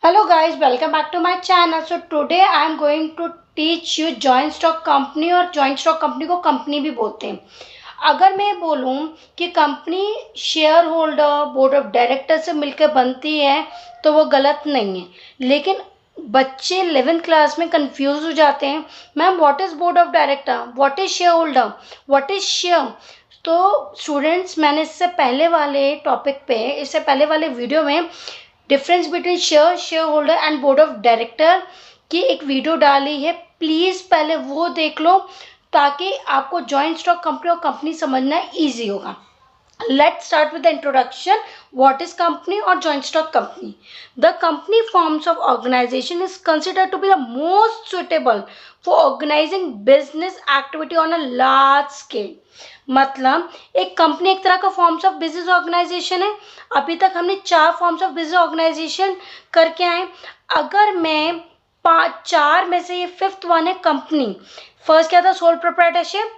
Hello guys, welcome back to my channel. So today I am going to teach you joint stock company और joint stock company को company भी बोलते हैं. अगर मैं बोलूं कि company share holder board of director से मिलकर बनती है तो वो गलत नहीं है. लेकिन बच्चे 11th क्लास में कंफ्यूज हो जाते हैं. Ma'am what is board of director, what is share holder, what is share. तो स्टूडेंट्स, मैंने इससे पहले वाले टॉपिक पे, इससे पहले वाले वीडियो में difference between share holder and board of director की एक वीडियो डाली है. प्लीज पहले वो देख लो ताकि आपको जॉइंट स्टॉक कंपनी और कंपनी समझना इजी होगा. Let's start with the introduction. What is company or joint stock company? The company forms of organization is considered to be the most suitable for organizing business activity on a large scale. मतलब एक company एक तरह का forms of business organisation है. अभी तक हमने 4 forms of business organisation करके आए. अगर मैं 4 में से ये 5th वन है कंपनी. फर्स्ट क्या था? Sole proprietorship,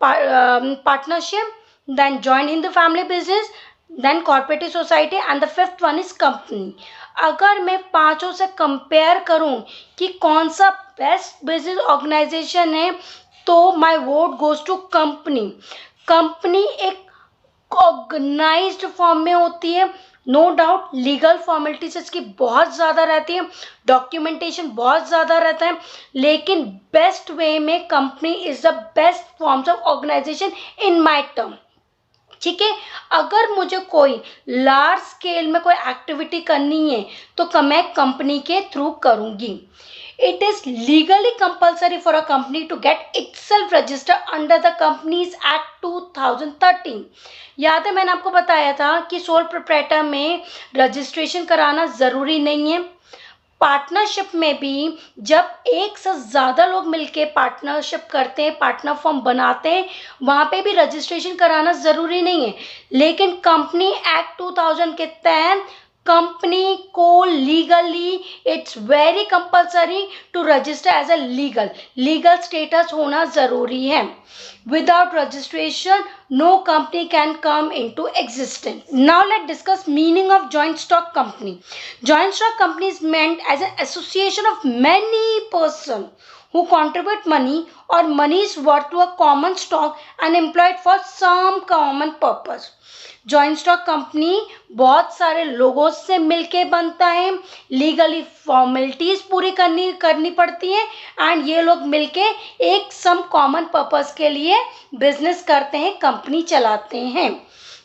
partnership, then join in the family business, then cooperative society and the 5th one is company. अगर मैं पांचों से कंपेयर करूं कि कौन सा बेस्ट बिजनेस ऑर्गेनाइजेशन है तो my vote goes to company. Company एक ऑर्गेनाइज्ड फॉर्म में होती है. नो डाउट लीगल फॉर्मेलिटीज इसकी बहुत ज़्यादा रहती है, डॉक्यूमेंटेशन बहुत ज़्यादा रहता है, लेकिन बेस्ट वे में company is the best forms of organisation in my term. ठीक है. अगर मुझे कोई लार्ज स्केल में कोई एक्टिविटी करनी है तो मैं कंपनी के थ्रू करूंगी. It is legally compulsory for a company to get itself register under the Companies Act 2013. याद है मैंने आपको बताया था कि सोल प्रोप्राइटर में रजिस्ट्रेशन कराना ज़रूरी नहीं है. पार्टनरशिप में भी जब एक से ज़्यादा लोग मिलके पार्टनरशिप करते हैं, पार्टनर फॉर्म बनाते हैं, वहाँ पे भी रजिस्ट्रेशन कराना ज़रूरी नहीं है. लेकिन कंपनी एक्ट 2000 के तहत कंपनी को legally it's very compulsory to register as a legal status होना ज़रूरी है. Without registration, no company can come into existence. Now let's discuss meaning of joint stock company. Joint stock company is meant as an association of many persons who contribute money or money is worth to a common stock and employed for some common purpose. Joint stock company बहुत सारे लोगों से मिलके बनता है. Legally formalities पूरी करनी पड़ती है एंड ये लोग मिलके एक सम कॉमन पर्पस के लिए बिजनेस करते हैं, कंपनी चलाते हैं.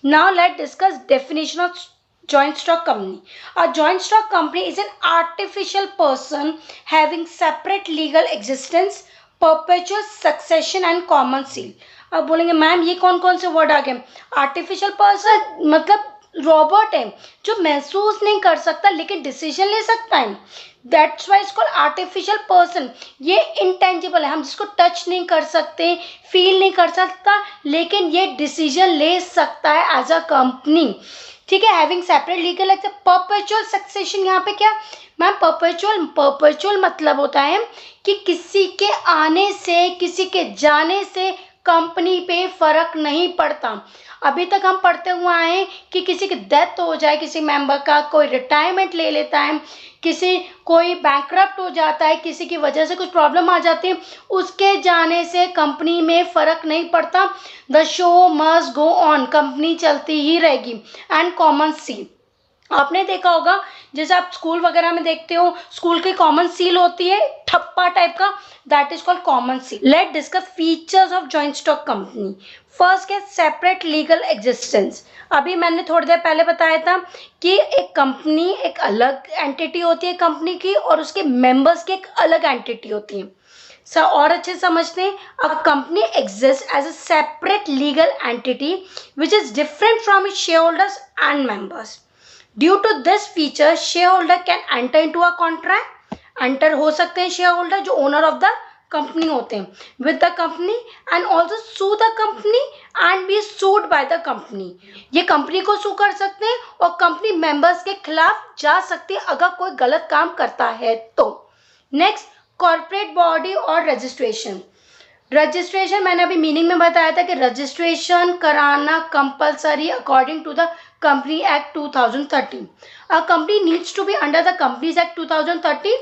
Now let discuss definition of joint stock company. A joint stock company is an artificial person having separate legal existence, perpetual succession and common seal. अब बोलेंगे मैम ये कौन कौन से वर्ड आ गए? आर्टिफिशियल पर्सन मतलब रोबोट है जो महसूस नहीं कर सकता लेकिन डिसीजन ले सकता है. दैट्स वाई इसको आर्टिफिशियल पर्सन. ये इंटेंजिबल है, हम जिसको टच नहीं कर सकते, फील नहीं कर सकता, लेकिन ये डिसीजन ले सकता है एज अ कंपनी. ठीक है. Having separate legal access, perpetual succession. यहाँ पे क्या मैम? परपेचुअल मतलब होता है कि किसी के आने से किसी के जाने से कंपनी पे फर्क नहीं पड़ता. अभी तक हम पढ़ते हुए आए हैं कि किसी की डेथ हो जाए, किसी मेंबर का, कोई रिटायरमेंट ले लेता है, कोई बैंकरप्ट हो जाता है, किसी की वजह से कुछ प्रॉब्लम आ जाती है, उसके जाने से कंपनी में फर्क नहीं पड़ता. The show must go on, company चलती ही रहेगी. एंड कॉमन सील आपने देखा होगा, जैसे आप स्कूल वगैरह में देखते हो, स्कूल की कॉमन सील होती है ठप्पा टाइप का, that is called common seal. Let discuss features of joint stock company. First है सेपरेट लीगल एग्जिस्टेंस. अभी मैंने थोड़ी देर पहले बताया था कि एक कंपनी एक अलग एंटिटी होती है कंपनी की और उसके मेंबर्स की एक अलग एंटिटी होती है. सर और अच्छे समझते हैं. A company exist as a separate legal entity which is different from its shareholders and members. Due to this feature shareholder can enter into a contract. Enter हो सकते हैं shareholder जो owner of the company होते हैं with the company and also sue the company and be sued by the company. ये company को sue कर सकते हैं और कंपनी मेंबर्स के खिलाफ जा सकती है अगर कोई गलत काम करता है तो. नेक्स्ट, कॉर्पोरेट बॉडी और रजिस्ट्रेशन. रजिस्ट्रेशन मैंने अभी मीनिंग में बताया था कि रजिस्ट्रेशन कराना compulsory according to the Company Act 2013. A company needs to be under the Companies Act 2013.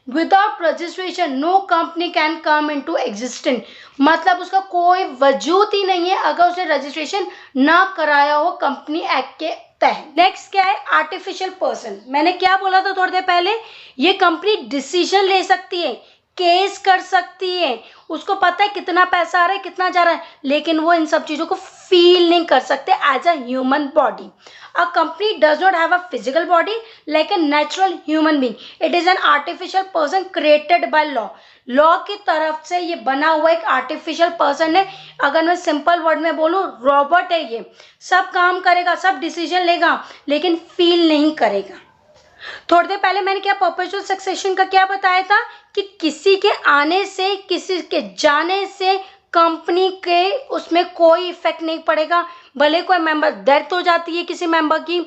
Without registration no company can come into existence. मतलब उसका कोई वजूद ही नहीं है अगर उसने रजिस्ट्रेशन ना कराया हो कंपनी एक्ट के तहत. नेक्स्ट क्या है, आर्टिफिशियल पर्सन. मैंने क्या बोला था थोड़ी देर पहले, ये कंपनी डिसीजन ले सकती है, केस कर सकती है, उसको पता है कितना पैसा आ रहा है कितना जा रहा है, लेकिन वो इन सब चीज़ों को फील नहीं कर सकते as a human body. A company does not have a physical body like a natural human being. It is an artificial person created by law. Law की तरफ से ये बना हुआ एक आर्टिफिशियल पर्सन है. अगर मैं सिंपल वर्ड में बोलूँ, रॉबोट है ये. सब काम करेगा, सब डिसीजन लेगा, लेकिन फील नहीं करेगा. थोड़ी देर पहले मैंने क्या परपेचुअल सक्सेशन का क्या बताया था कि किसी के आने से किसी के जाने से कंपनी के उसमें कोई इफेक्ट नहीं पड़ेगा. भले कोई मेंबर डेथ हो जाती है, किसी मेंबर की,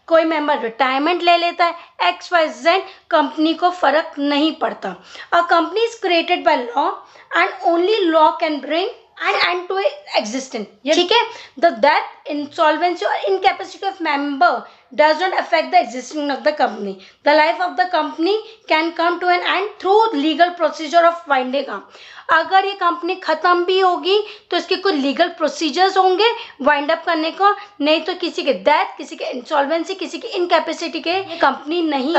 कोई मेंबर रिटायरमेंट ले लेता है, XYZ, कंपनी को फर्क नहीं पड़ता. A company is created by law and only law can bring end end to existence. ठीक है, द डेथ, इंसॉल्वेंसी और incapacity of member does not affect the existence of the company. The life of the company can come to an end through legal procedure of winding up. अगर ये company खत्म भी होगी तो इसके कुछ legal procedures होंगे वाइंड अप करने को, नहीं तो किसी के डेथ, किसी के इंसॉल्वेंसी, किसी की इनकैपेसिटी के कंपनी नहीं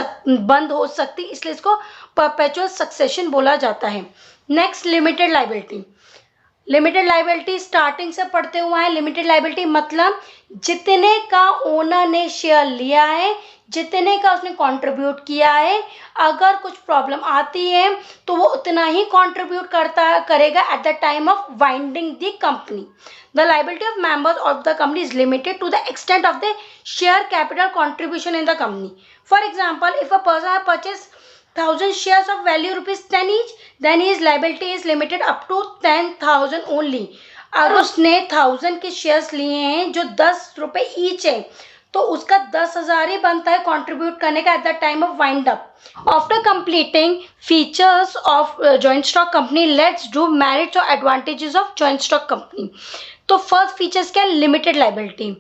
बंद हो सकती. इसलिए इसको परपेचुअल सक्सेशन बोला जाता है. Next, limited liability. Limited liability starting से पढ़ते हुए हैं. लिमिटेड लाइबिलिटी मतलब जितने का ओनर ने शेयर लिया है, जितने का उसने कंट्रीब्यूट किया है, अगर कुछ प्रॉब्लम आती है तो वो उतना ही कंट्रीब्यूट करेगा at the time of winding the company. The liability of members of the company is limited to the extent of the share capital contribution in the company. For example, if a person purchase 1000 shares of value ₹10 each, then his liability is limited up to 10,000 only. अगर उसने 1000 के shares लिए हैं जो 10 रुपए each है, तो उसका 10,000 ही बनता है कंट्रीब्यूट करने का at the time of wind up. After completing features of joint stock company, let's do merits और advantages of joint stock company. तो फर्स्ट फीचर्स क्या है, लिमिटेड लाइबिलिटी.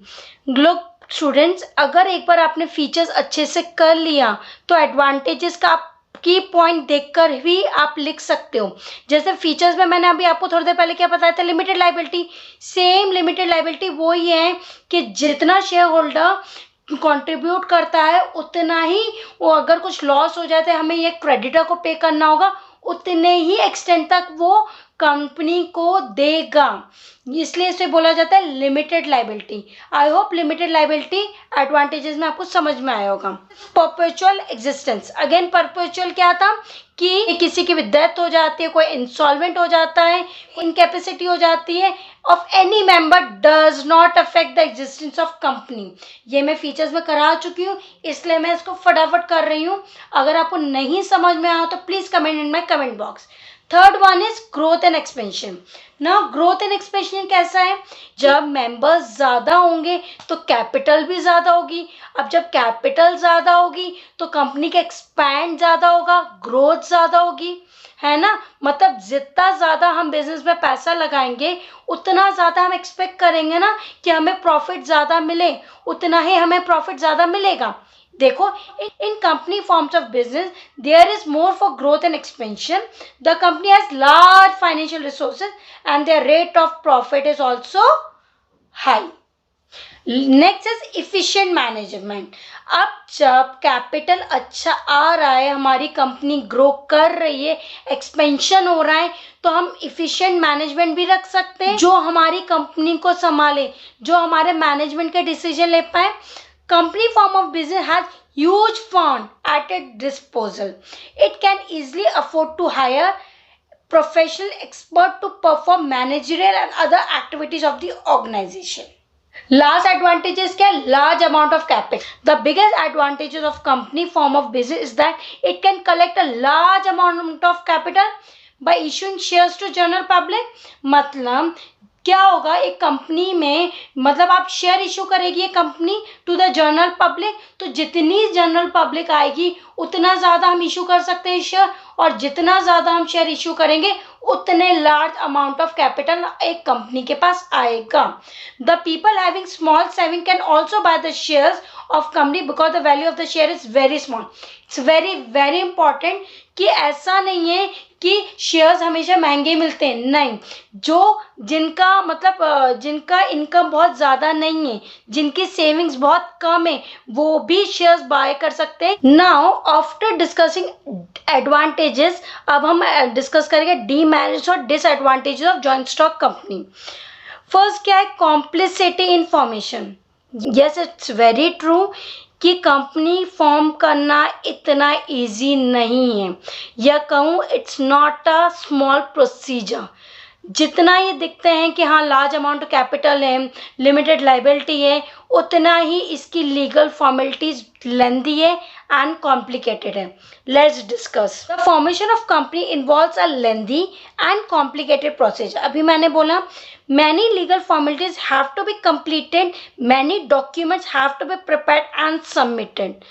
लोग स्टूडेंट्स, अगर एक बार आपने फीचर्स अच्छे से कर लिया तो एडवांटेजेस का आप की पॉइंट देखकर भी आप लिख सकते हो. जैसे फीचर्स में मैंने अभी आपको थोड़ी देर पहले क्या बताया था, limited liability. Same limited liability वो ही है कि जितना शेयर होल्डर कंट्रीब्यूट करता है उतना ही वो, अगर कुछ लॉस हो जाता है हमें ये क्रेडिटर को पे करना होगा, उतने ही एक्सटेंट तक वो कंपनी को देगा. इसलिए इसे बोला जाता है limited liability. I hope limited liability advantages में आपको समझ में आया होगा. Perpetual existence. अगेन परपेचुअल क्या था कि किसी की भी डेथ हो जाती है, कोई इंसॉल्वेंट हो जाता है, इनकैपेसिटी हो जाती है of any member, does not affect the existence of company. ये मैं फीचर्स में करा चुकी हूँ, इसलिए मैं इसको फटाफट कर रही हूँ. अगर आपको नहीं समझ में आया तो please comment in my comment box. Third one is growth and expansion. ना ग्रोथ एंड एक्सपेंशन कैसा है, जब मेंबर्स ज़्यादा होंगे तो कैपिटल भी ज़्यादा होगी. अब जब कैपिटल ज़्यादा होगी तो कंपनी का एक्सपैंड ज़्यादा होगा, ग्रोथ ज़्यादा होगी, है ना. मतलब जितना ज़्यादा हम बिजनेस में पैसा लगाएंगे उतना ज़्यादा हम एक्सपेक्ट करेंगे ना कि हमें प्रॉफिट ज़्यादा मिले, उतना ही हमें प्रॉफिट ज़्यादा मिलेगा. देखो, in company forms of business there is more for growth and expansion. The company has large financial resources and their rate of profit is also high. Next is efficient management. अब जब capital अच्छा आ रहा है, हमारी company grow कर रही है, expansion हो रहा है, तो हम इफिशिएंट मैनेजमेंट भी रख सकते हैं जो हमारी कंपनी को संभाले, जो हमारे मैनेजमेंट के डिसीजन ले पाए. Company form of business has huge fund at its disposal. It can easily afford to hire professional expert to perform managerial and other activities of the organization. Last advantages क्या, large amount of capital. The biggest advantages of company form of business is that it can collect a large amount of capital by issuing shares to general public. मतलब क्या होगा एक company में, मतलब आप share issue करेगी ये company to the general public, तो जितनी जनरल पब्लिक आएगी उतना ज़्यादा हम इशू कर सकते हैं शेयर, और जितना ज़्यादा हम शेयर इशू करेंगे उतने लार्ज अमाउंट ऑफ कैपिटल एक कंपनी के पास आएगा. The people having small saving can also by the shares of company because the value of the share is very small. It's very very important कि ऐसा नहीं है कि शेयर्स हमेशा महंगे मिलते हैं, नहीं. जो जिनका मतलब जिनका इनकम बहुत ज़्यादा नहीं है, जिनकी सेविंग्स बहुत कम है, वो भी शेयर्स बाय कर सकते हैं. नाउ आफ्टर डिस्कसिंग एडवांटेजेस, अब हम डिस्कस करेंगे डीमेरिट्स और disadvantages of joint stock company. First क्या है, complicity information. Yes, it's very true कि कंपनी फॉर्म करना इतना इजी नहीं है, या कहूँ it's not a small procedure. जितना ये दिखते हैं कि हाँ लार्ज अमाउंट कैपिटल है, लिमिटेड लाइबिलिटी है, उतना ही इसकी लीगल फॉर्मेलिटीज लेंदी है एंड कॉम्प्लिकेटेड है. Let's discuss. The formation of company involves a lengthy and complicated procedure. अभी मैंने बोला many legal formalities have to be completed, many documents have to be prepared and submitted.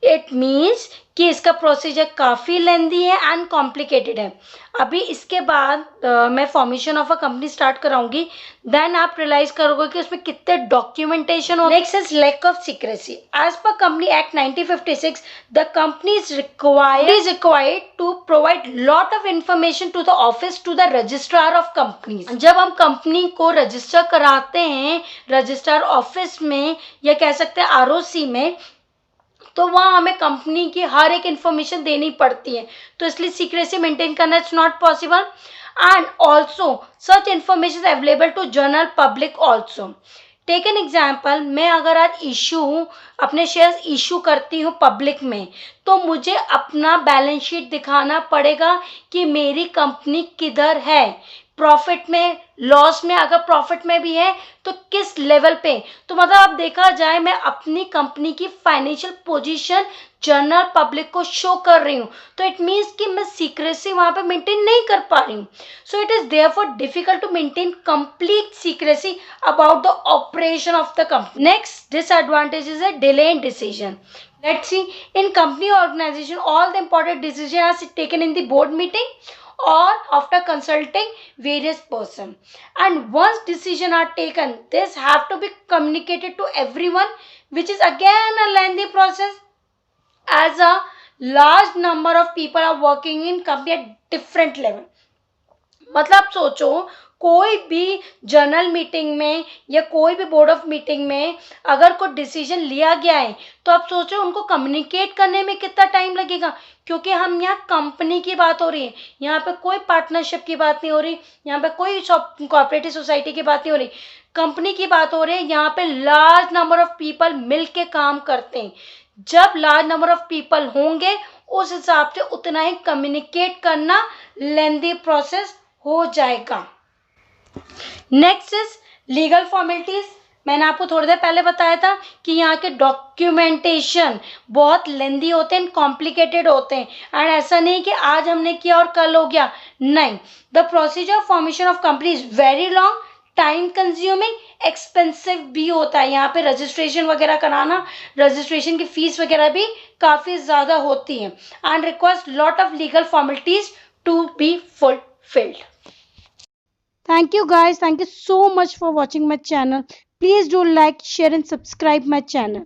It means कि इसका procedure काफ़ी लेंदी है and complicated है. अभी इसके बाद मैं formation of a company start कराऊंगी, देन आप रियलाइज करोगे कि उसमें कितने डॉक्यूमेंटेशन हो. Next is lack of secrecy. As पर company act 1956 the company is required to provide lot of information to the office to the registrar of companies. जब हम कंपनी को रजिस्टर कराते हैं रजिस्ट्रार ऑफिस में, या कह सकते हैं आरओसी में, तो वहाँ हमें कंपनी की हर एक इंफॉर्मेशन देनी पड़ती है, तो इसलिए सीक्रेसी मेंटेन करना it's not possible. And also such information available to general public also. Take an example, मैं अगर आज अपने शेयर्स इशू करती हूँ पब्लिक में, तो मुझे अपना बैलेंस शीट दिखाना पड़ेगा कि मेरी कंपनी किधर है, प्रॉफिट में, लॉस में, अगर प्रॉफिट में भी है तो किस लेवल पे. तो मतलब अब देखा जाए मैं अपनी कंपनी की फाइनेंशियल पोजीशन जनरल पब्लिक को शो कर रही हूँ, तो इट मीन्स कि मैं सीक्रेसी वहाँ पे मेंटेन नहीं कर पा रही हूँ. So it is therefore difficult to maintain complete secrecy about the operation of the company. Next disadvantage is a delay in decision. Let's see, in company organization, all the important decisions are taken in the board meeting or after consulting various person. And once decision are taken, this have to be communicated to everyone, which is again a lengthy process, as a large number of people are working in company at different level. मतलब सोचो, कोई भी general meeting में या कोई भी board of meeting में अगर कोई डिसीजन लिया गया है, तो आप सोचो उनको कम्युनिकेट करने में कितना टाइम लगेगा, क्योंकि हम यहाँ कंपनी की बात हो रही है, यहाँ पे कोई पार्टनरशिप की बात नहीं हो रही, यहाँ पे कोई कोऑपरेटिव सोसाइटी की बात नहीं हो रही, कंपनी की बात हो रही है. यहाँ पे लार्ज नंबर ऑफ पीपल मिल के काम करते हैं. जब लार्ज नंबर ऑफ पीपल होंगे, उस हिसाब से उतना ही कम्युनिकेट करना लेंदी प्रोसेस हो जाएगा. Next is legal formalities. मैंने आपको थोड़ी देर पहले बताया था कि यहाँ के डॉक्यूमेंटेशन बहुत लेंदी होते हैं, कॉम्प्लिकेटेड होते हैं, एंड ऐसा नहीं कि आज हमने किया और कल हो गया, नहीं. The procedure of formation of company is very long, time consuming, expensive भी होता है. यहाँ पे रजिस्ट्रेशन वगैरह कराना, रजिस्ट्रेशन की फीस वगैरह भी काफ़ी ज़्यादा होती है, and requires lot of legal formalities to be fulfilled. Thank you guys. Thank you so much for watching my channel. Please do like, share and subscribe my channel.